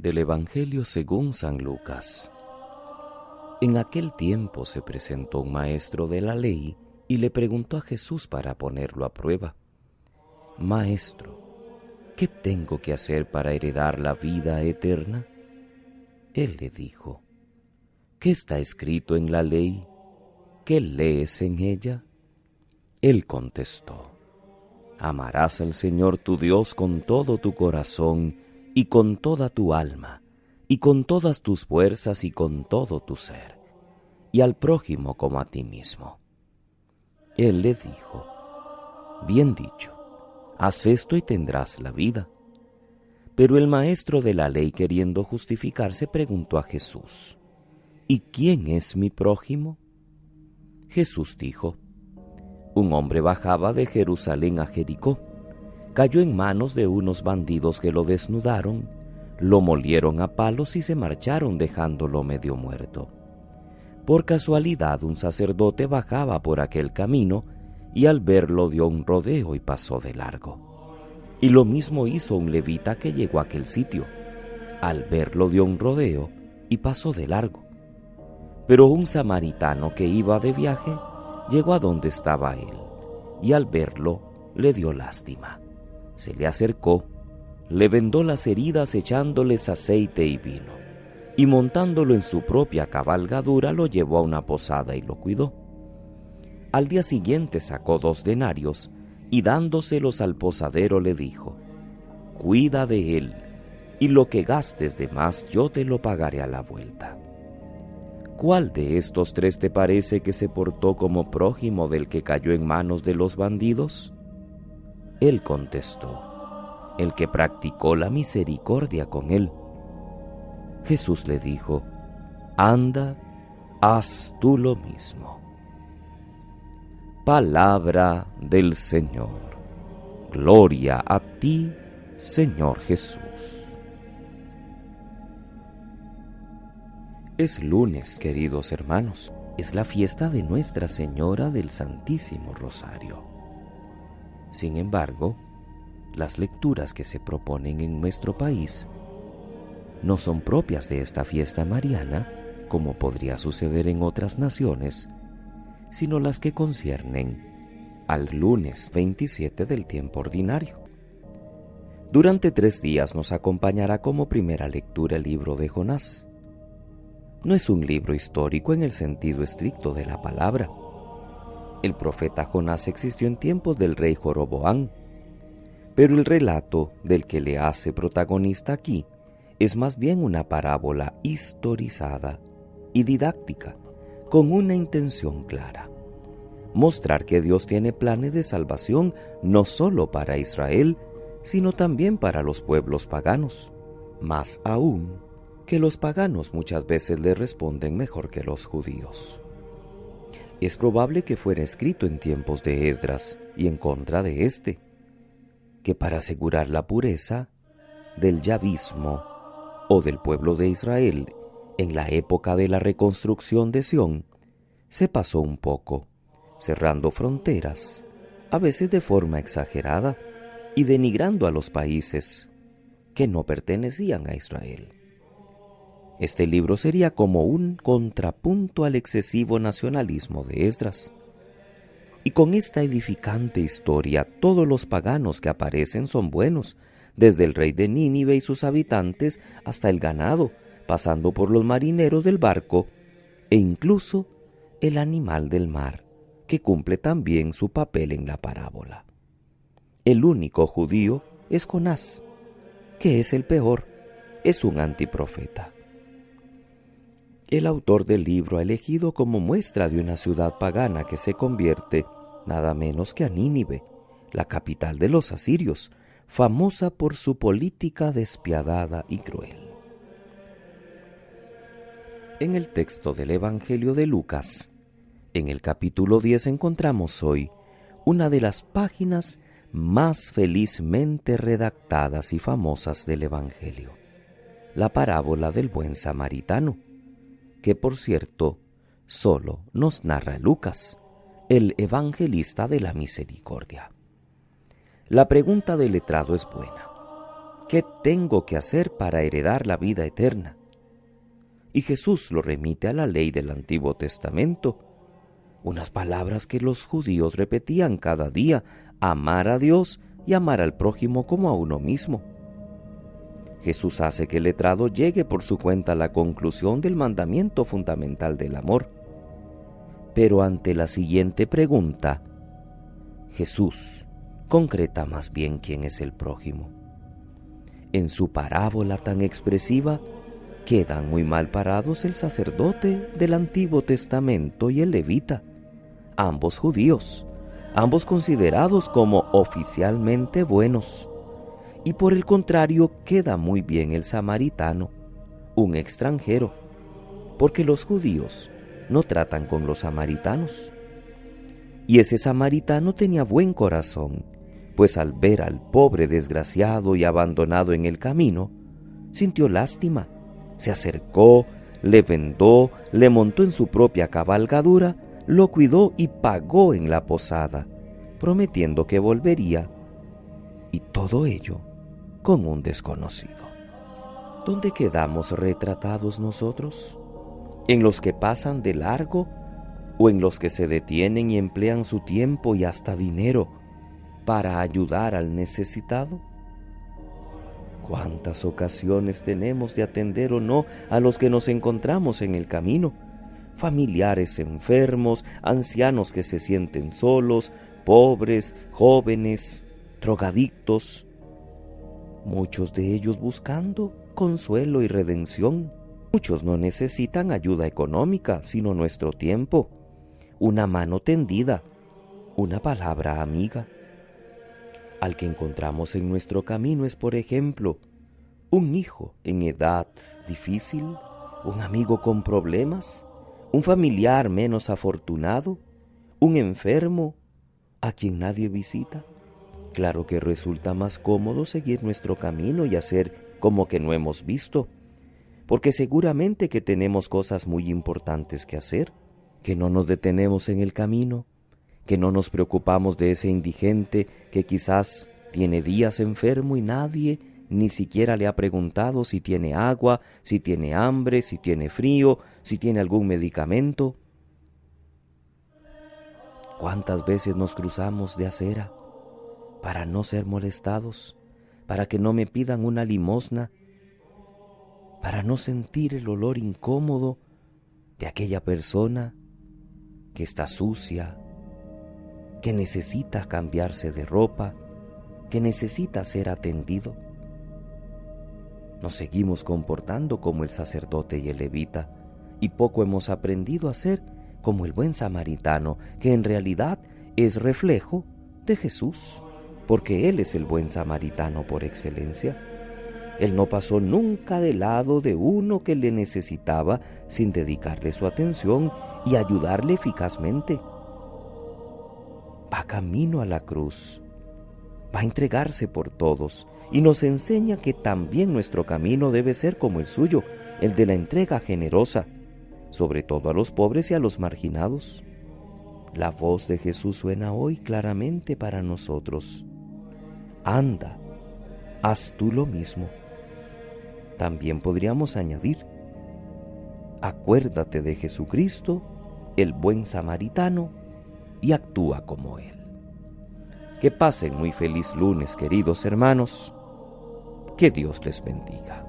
Del Evangelio según San Lucas. En aquel tiempo se presentó un maestro de la ley y le preguntó a Jesús para ponerlo a prueba: Maestro, ¿qué tengo que hacer para heredar la vida eterna? Él le dijo: ¿qué está escrito en la ley? ¿Qué lees en ella? Él contestó: Amarás al Señor tu Dios con todo tu corazón y con toda tu alma, y con todas tus fuerzas y con todo tu ser, y al prójimo como a ti mismo. Él le dijo: Bien dicho, haz esto y tendrás la vida. Pero el maestro de la ley, queriendo justificarse, preguntó a Jesús: ¿y quién es mi prójimo? Jesús dijo: un hombre bajaba de Jerusalén a Jericó. Cayó en manos de unos bandidos que lo desnudaron, lo molieron a palos y se marcharon dejándolo medio muerto. Por casualidad un sacerdote bajaba por aquel camino y al verlo dio un rodeo y pasó de largo. Y lo mismo hizo un levita que llegó a aquel sitio. Al verlo dio un rodeo y pasó de largo. Pero un samaritano que iba de viaje llegó a donde estaba él y al verlo le dio lástima. Se le acercó, le vendó las heridas echándoles aceite y vino, y montándolo en su propia cabalgadura lo llevó a una posada y lo cuidó. Al día siguiente sacó 2 denarios y dándoselos al posadero le dijo: cuida de él, y lo que gastes de más yo te lo pagaré a la vuelta. ¿Cuál de estos 3 te parece que se portó como prójimo del que cayó en manos de los bandidos? Él contestó: el que practicó la misericordia con él. Jesús le dijo: anda, haz tú lo mismo. Palabra del Señor. Gloria a ti, Señor Jesús. Es lunes, queridos hermanos. Es la fiesta de Nuestra Señora del Santísimo Rosario. Sin embargo, las lecturas que se proponen en nuestro país no son propias de esta fiesta mariana, como podría suceder en otras naciones, sino las que conciernen al lunes 27 del tiempo ordinario. Durante 3 días nos acompañará como primera lectura el libro de Jonás. No es un libro histórico en el sentido estricto de la palabra. El profeta Jonás existió en tiempos del rey Joroboam, pero el relato del que le hace protagonista aquí es más bien una parábola historizada y didáctica, con una intención clara: mostrar que Dios tiene planes de salvación no solo para Israel, sino también para los pueblos paganos. Más aún, que los paganos muchas veces le responden mejor que los judíos. Es probable que fuera escrito en tiempos de Esdras y en contra de éste, que para asegurar la pureza del yavismo o del pueblo de Israel en la época de la reconstrucción de Sión, se pasó un poco, cerrando fronteras, a veces de forma exagerada, y denigrando a los países que no pertenecían a Israel. Este libro sería como un contrapunto al excesivo nacionalismo de Esdras. Y con esta edificante historia, todos los paganos que aparecen son buenos, desde el rey de Nínive y sus habitantes hasta el ganado, pasando por los marineros del barco e incluso el animal del mar, que cumple también su papel en la parábola. El único judío es Jonás, que es el peor, es un antiprofeta. El autor del libro ha elegido como muestra de una ciudad pagana que se convierte nada menos que a Nínive, la capital de los asirios, famosa por su política despiadada y cruel. En el texto del Evangelio de Lucas, en el capítulo 10 encontramos hoy una de las páginas más felizmente redactadas y famosas del Evangelio, la parábola del buen samaritano, que por cierto solo nos narra Lucas, el evangelista de la misericordia. La pregunta del letrado es buena. ¿qué tengo que hacer para heredar la vida eterna? Y Jesús lo remite a la ley del Antiguo Testamento, unas palabras que los judíos repetían cada día: amar a Dios y amar al prójimo como a uno mismo. Jesús hace que el letrado llegue por su cuenta a la conclusión del mandamiento fundamental del amor. Pero ante la siguiente pregunta, Jesús concreta más bien quién es el prójimo. En su parábola tan expresiva, quedan muy mal parados el sacerdote del Antiguo Testamento y el levita, ambos judíos, ambos considerados como oficialmente buenos. Y por el contrario, queda muy bien el samaritano, un extranjero, porque los judíos no tratan con los samaritanos. Y ese samaritano tenía buen corazón, pues al ver al pobre desgraciado y abandonado en el camino, sintió lástima, se acercó, le vendó, le montó en su propia cabalgadura, lo cuidó y pagó en la posada, prometiendo que volvería, y todo ello con un desconocido. ¿Dónde quedamos retratados nosotros? ¿En los que pasan de largo o en los que se detienen y emplean su tiempo y hasta dinero para ayudar al necesitado? ¿Cuántas ocasiones tenemos de atender o no a los que nos encontramos en el camino? Familiares enfermos, ancianos que se sienten solos, pobres, jóvenes, drogadictos, muchos de ellos buscando consuelo y redención. Muchos no necesitan ayuda económica, sino nuestro tiempo, una mano tendida, una palabra amiga. Al que encontramos en nuestro camino es, por ejemplo, un hijo en edad difícil, un amigo con problemas, un familiar menos afortunado, un enfermo a quien nadie visita. Claro que resulta más cómodo seguir nuestro camino y hacer como que no hemos visto, porque seguramente que tenemos cosas muy importantes que hacer, que no nos detenemos en el camino, que no nos preocupamos de ese indigente que quizás tiene días enfermo y nadie ni siquiera le ha preguntado si tiene agua, si tiene hambre, si tiene frío, si tiene algún medicamento. ¿Cuántas veces nos cruzamos de acera para no ser molestados, para que no me pidan una limosna, para no sentir el olor incómodo de aquella persona que está sucia, que necesita cambiarse de ropa, que necesita ser atendido? Nos seguimos comportando como el sacerdote y el levita, y poco hemos aprendido a ser como el buen samaritano, que en realidad es reflejo de Jesús, porque Él es el buen samaritano por excelencia. Él no pasó nunca del lado de uno que le necesitaba sin dedicarle su atención y ayudarle eficazmente. Va camino a la cruz, va a entregarse por todos y nos enseña que también nuestro camino debe ser como el suyo, el de la entrega generosa, sobre todo a los pobres y a los marginados. La voz de Jesús suena hoy claramente para nosotros. Anda, haz tú lo mismo. También podríamos añadir, acuérdate de Jesucristo, el buen samaritano, y actúa como Él. Que pasen muy feliz lunes, queridos hermanos. Que Dios les bendiga.